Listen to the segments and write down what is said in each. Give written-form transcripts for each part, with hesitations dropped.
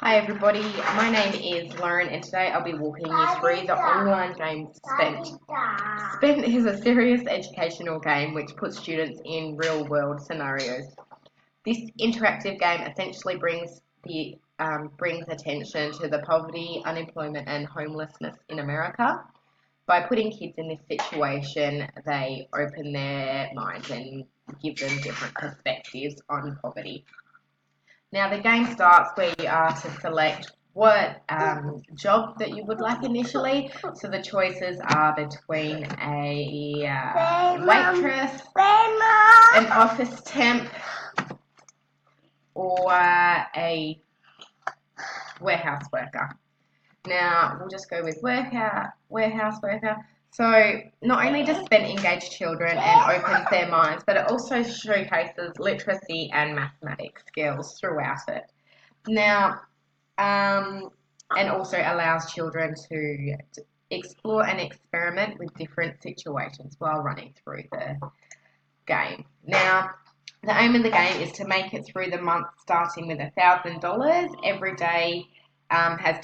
Hi everybody, my name is Lauren and today I'll be walking you through the online game Spent. Spent is a serious educational game which puts students in real world scenarios. This interactive game essentially brings attention to the poverty, unemployment and homelessness in America. By putting kids in this situation, they open their minds and give them different perspectives on poverty. Now the game starts where you are to select what job that you would like initially. So the choices are between a waitress, an office temp, or a warehouse worker. Now we'll just go with warehouse worker. So not only does Spent engage children and opens their minds, but it also showcases literacy and mathematics skills throughout it. Now, and also allows children to explore and experiment with different situations while running through the game. Now, the aim of the game is to make it through the month starting with $1,000. Every day has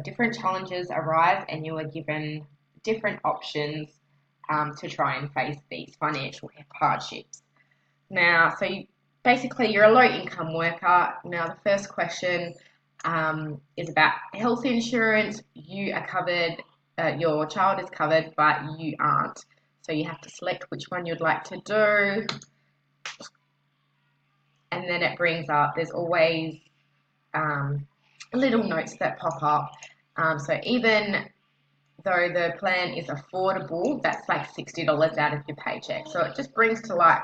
different challenges arise and you are given different options to try and face these financial hardships. Now, basically you're a low income worker. Now the first question is about health insurance. You are covered, your child is covered, but you aren't. So you have to select which one you'd like to do. And then it brings up, there's always little notes that pop up. So even though the plan is affordable, that's like $60 out of your paycheck. So it just brings to light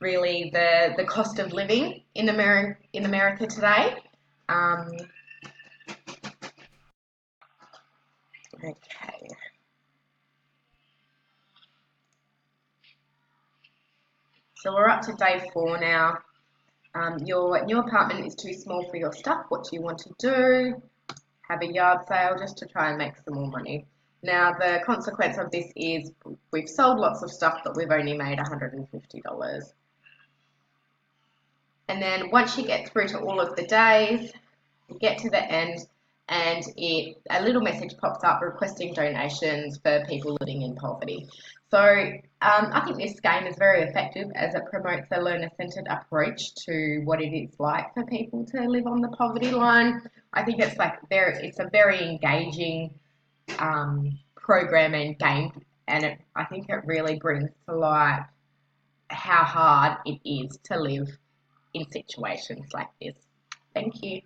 really the cost of living in America today. Okay. So we're up to day 4 now. Your new apartment is too small for your stuff. What do you want to do? Have a yard sale just to try and make some more money. Now the consequence of this is we've sold lots of stuff, but we've only made $150. And then once you get through to all of the days, you get to the end and a little message pops up requesting donations for people living in poverty. So I think this game is very effective as it promotes a learner-centered approach to what it is like for people to live on the poverty line. I think it's a very engaging program and game, and I think it really brings to light how hard it is to live in situations like this. Thank you.